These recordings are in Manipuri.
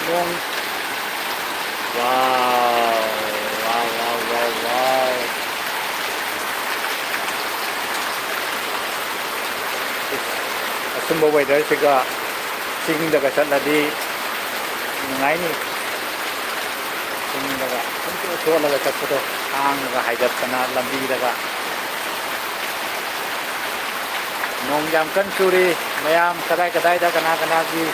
nong wow wow wow wow wow asumba weather siga sing daga chatladi ngai ni sing daga so la chapdo ang daga haidat kana lambi daga nong yam kan churi mayam kadai kadai da kana kana gi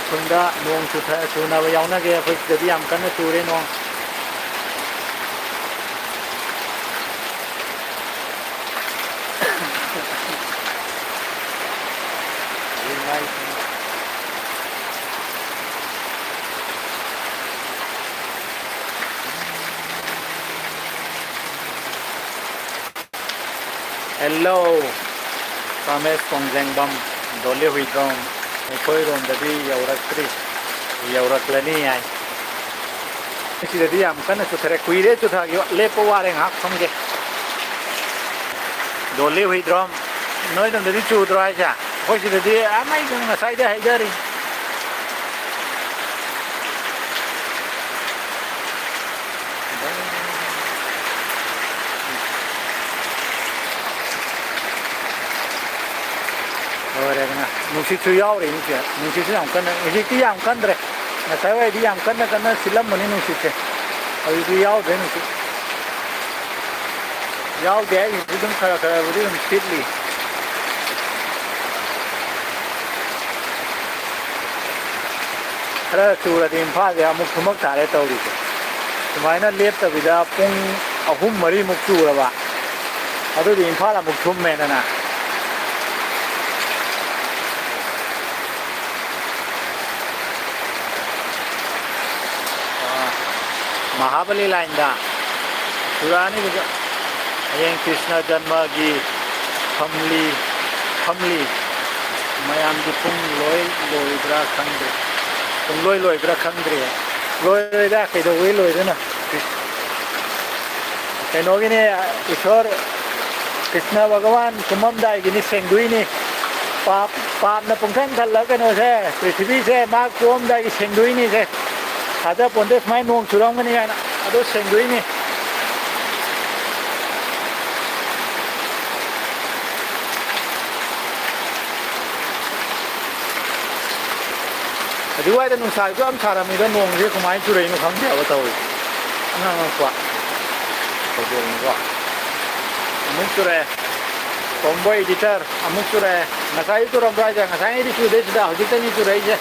khunda nong chutha chuna ba yauna ge phoi de yam kan churi nong Hello, Kames Kongjang Dole Huidong, Koi Rom Dadi Yaurakri, Yauraklani. This is the Yam Kanna Chuthare Kuire Chuthare, Lepo Waring Hak Songe Dole Huidrom, Noid on the Richu Draja. What is the day? Am I going to side Hidari? Nungsitu yaw rin siya. Nungsitu Yam Kanna. Nungsitu Yam Kanna. Nasaway di Yam Kanna kana silam mo ni nungsitu. Ay di yaw din nungsitu. Yaw din. Budong kaya budong speedly. Kaya sura din pa ya muksumak tare tawri ko. Sumayna lep tabida pung ahum mari muksura ba. Ado din pa la muksum me na. Mahabali line da Surani juga yang Krishna Janma gi family mayam di pung loi bra khandre pung loi bra khandre loi da kai do loi da na kai no gi ne ishwar Krishna Bhagavan kumam dai gi ni sengdui ni pap na pung thang thal la ka no se prithvi se ma kom dai gi sengdui ni se ada pondes main nong curang ni kan aduh sendui ni aduh ada nong sai am cara mi da nong je kumai curai no kham dia ba tahu ana ma kwa ko jo ni kwa amuk curai tomboy editor amuk curai nasai tu ram raja nasai di cu de da hujita ni curai je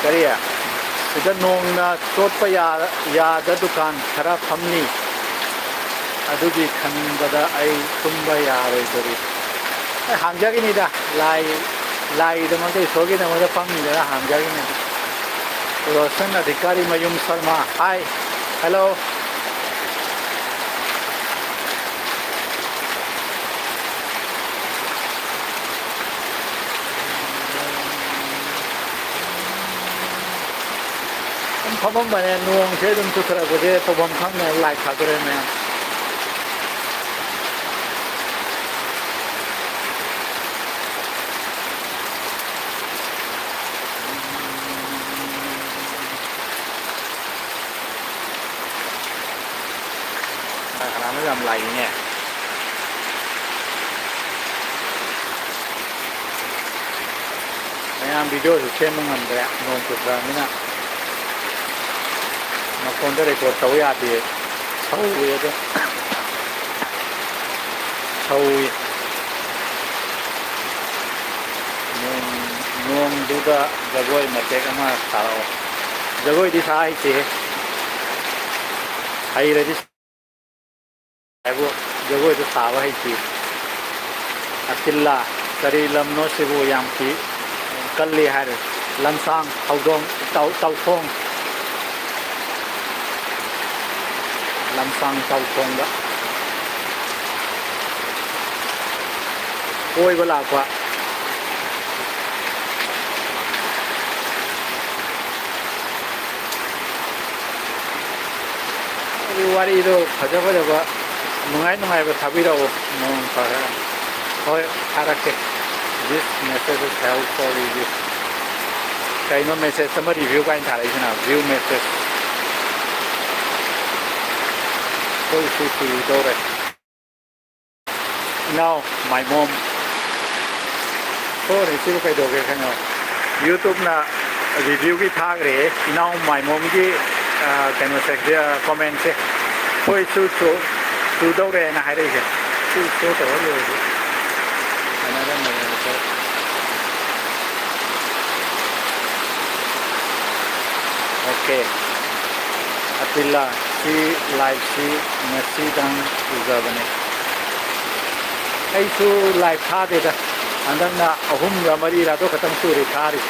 Kariya, ida nong na chotpa ya da dukan khara phamni adugi khanbada ai tumba ya roi dori hamjagi ni da lai da ma dei sogi na ma da phamni da hamjagi ni Roshan Adhikari Mayum Sharma. Hi, hello. Phamam bane nuang se dum chuthara ko je pabam khang ne lai kha kare me khana me làm lai ne ayam video su chen ngam de nuang chuthara ni na mà con tới đây có sâu ya thì sâu vậy đó sâu nuông duda jagoi mà cái mà sao jagoi đi sai chứ hay là đi ai bộ jagoi đi sao hay chứ akilla kari lam no se wo yam ki kalli har lansang haudong tau khong lansang tau khong da koi bala kwa warido fajaba nungai nungai ba thabira o non para hoy harake this message is helpful this kaino message sama review kain tharai sina view message so to do it now my mom so receive kai do ke khano YouTube na review ki thak re now my mom ki kaino se comment se hoy to do re na hai re ke to to lo another message okay atilla si live si ngasi dang uzabane ai su live tha de da andang na ahum ra mari ra do khatam su re thari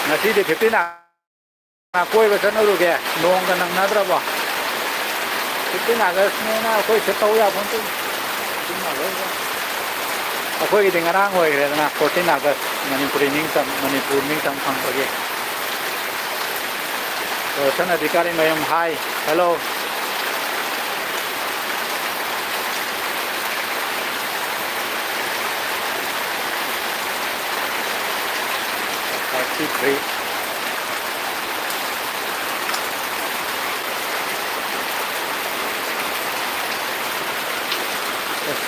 ngasi de 15 na koi ba san ru ge nong ga nang na dra ba 15 August ne na koi se tau ya phon tu akhoi gi ding arang hoi re na 14 August Manipuri ning tam phang ba ge so san adhikari mayam hi hello great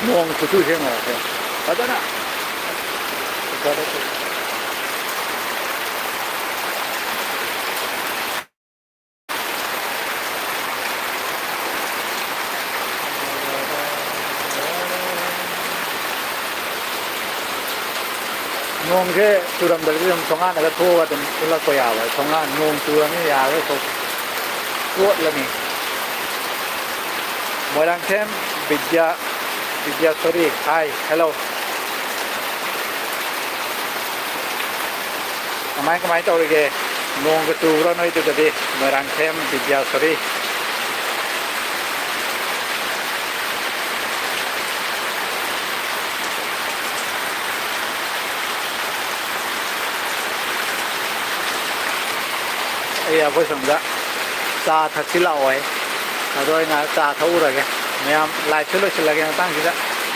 nong ku chu heng a padana nong ke turam da rim songa na ga tho wa den la ko ya wa songa nong tu ni ya ga ko ko la ni moirang them vidya sorry hi hello kamai tau ge nong ga tu ro noi tu ga de moirang them vidya sorry ai a voi song da cha thak chi la oi adoi na cha thau ra ge mayam lai chilo chila ge tang ji da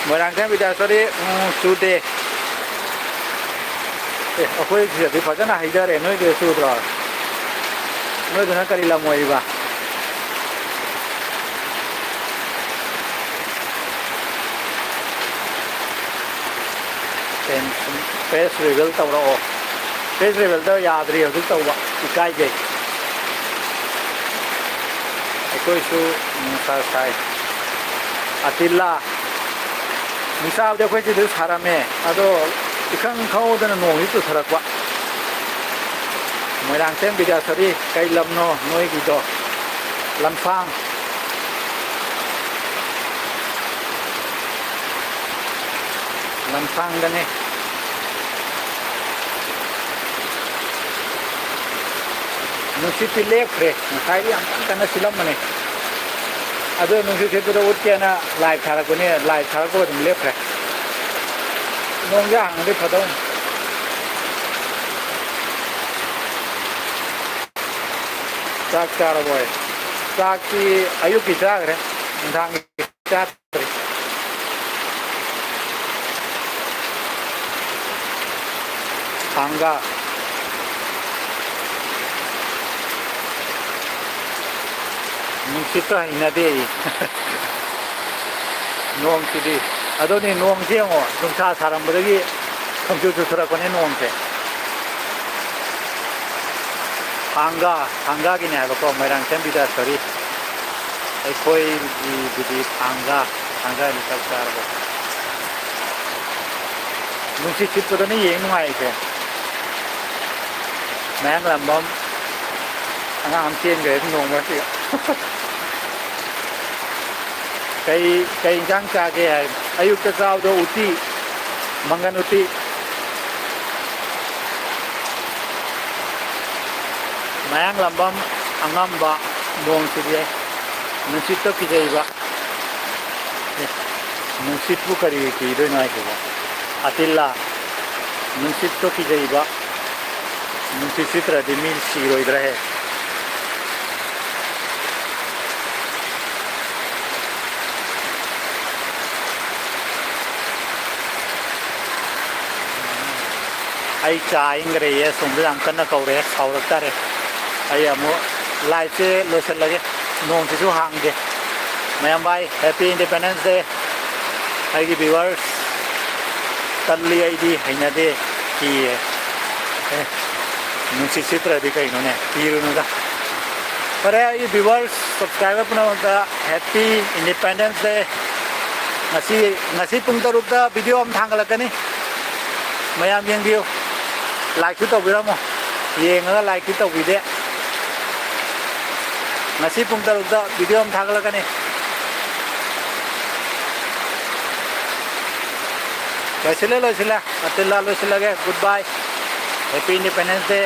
moirang them vidya sorry su de akhoi ji de phajana haida re noi ge su dra noi dana kari la moi ba ten face reveal tau ro face reveal da yaad ri hu tau ba ikai ge akhoi su sa sai atilla misa de khoi ji de sarame ado ikhang khau da no hi tu sarak wa moirang tem vidya sorry kai lam no noi gi do lamphang da ne nusi pilek re kai yang kana silam mane ado nusi se pura utke na live thara ko ne live thara ko dum lep re nong ya ang de phadong sak char boy sak ki ayu ki chak re thang chat re hanga Kita ina de nong ti di ado ni nong jeng o nong sa saram bagi computer sara ko ne nong te hanga gi ne ko merang tem bida sorry ai koi di hanga ni sa sar bo nong si chip ko ne yeng ngai ke mang lam bom anga am chen ge nong ma si cây rang cha ke hai ayuk ta sao do uti mangan uti mayang lambam angam ba dong si ye nusit to ki jai ba nusit bu kari ki do nai ko atilla ꯅꯨꯡꯁꯤꯠ ꯇꯣ ꯀꯤꯖꯩꯕ ꯅꯨꯡꯁꯤꯠ ꯁꯤꯠꯇ꯭ꯔꯗꯤ ꯃꯤ ꯁꯤꯔꯣꯏꯗ꯭ꯔꯥꯍꯦ ꯑꯩ ꯆꯥ ꯏꯪꯈ꯭ꯔꯦꯌꯦ ꯁꯣꯝꯗ ꯌꯥꯝ ꯀꯟꯅ ꯀꯧꯔꯦ ꯁꯥꯎꯔꯛꯇꯥꯔꯦ ꯑꯩ ꯑꯃꯨꯛ ꯂꯥꯏꯐꯁꯦ ꯂꯣꯏꯁꯤꯜꯂꯒꯦ ꯅꯣꯡꯁꯤꯁꯨ ꯍꯥꯡꯗꯦ ꯃꯌꯥꯝ ꯕꯥꯏ ꯍꯦꯄꯤ ꯏꯟꯗꯤꯄꯦꯟꯗꯦꯟꯁ ꯗꯦ ꯑꯩꯒꯤ ꯚꯤꯋꯔꯁ ꯇꯜꯂꯤ ꯑꯩꯗꯤ ꯍꯩꯅꯗꯦ ꯀꯤꯌꯦ ꯅꯨꯡꯁꯤꯠ ꯁꯤꯠꯇ꯭ꯔꯗꯤ ꯀꯩꯅꯣꯅꯦ ꯀꯤꯔꯨꯅꯨꯗ ꯐꯔꯦ ꯑꯩꯒꯤ ꯚꯤꯋꯔꯁ ꯁꯕꯁꯀ꯭ꯔꯥꯏꯕꯔ ꯄꯨꯝꯅꯃꯛꯇ ꯍꯦꯄꯤ ꯏꯟꯗꯤꯄꯦꯟꯗꯦꯟꯁ ꯗꯦ ꯉꯁꯤ ꯄꯨꯡ 6ꯗ ꯚꯤꯗꯤꯑꯣ ꯑꯃ ꯊꯥꯡꯒꯠꯂꯛꯀꯅꯤ ꯃꯌꯥꯝ ꯌꯦꯡꯕꯤꯌꯨ ꯂꯥꯏꯛꯁꯨ ꯇꯧꯕꯤꯔꯝꯃꯣ ꯌꯦꯡꯉꯒ ꯂꯥꯏꯛꯇꯤ ꯇꯧꯕꯤꯗꯦ ngasi pung 6ꯗ ꯚꯤꯗꯤꯑꯣ ꯑꯃ ꯊꯥꯒꯠꯂꯛꯀꯅꯤ ꯂꯣꯏꯁꯤꯜꯂꯦ ꯑꯇꯤꯜꯂꯥ ꯂꯣꯏꯁꯤꯜꯂꯒꯦ ꯒꯨꯗ ꯕꯥꯏ ꯍꯦꯄꯤ ꯏꯟꯗꯤꯄꯦꯟꯗꯦꯟꯁ ꯗꯦ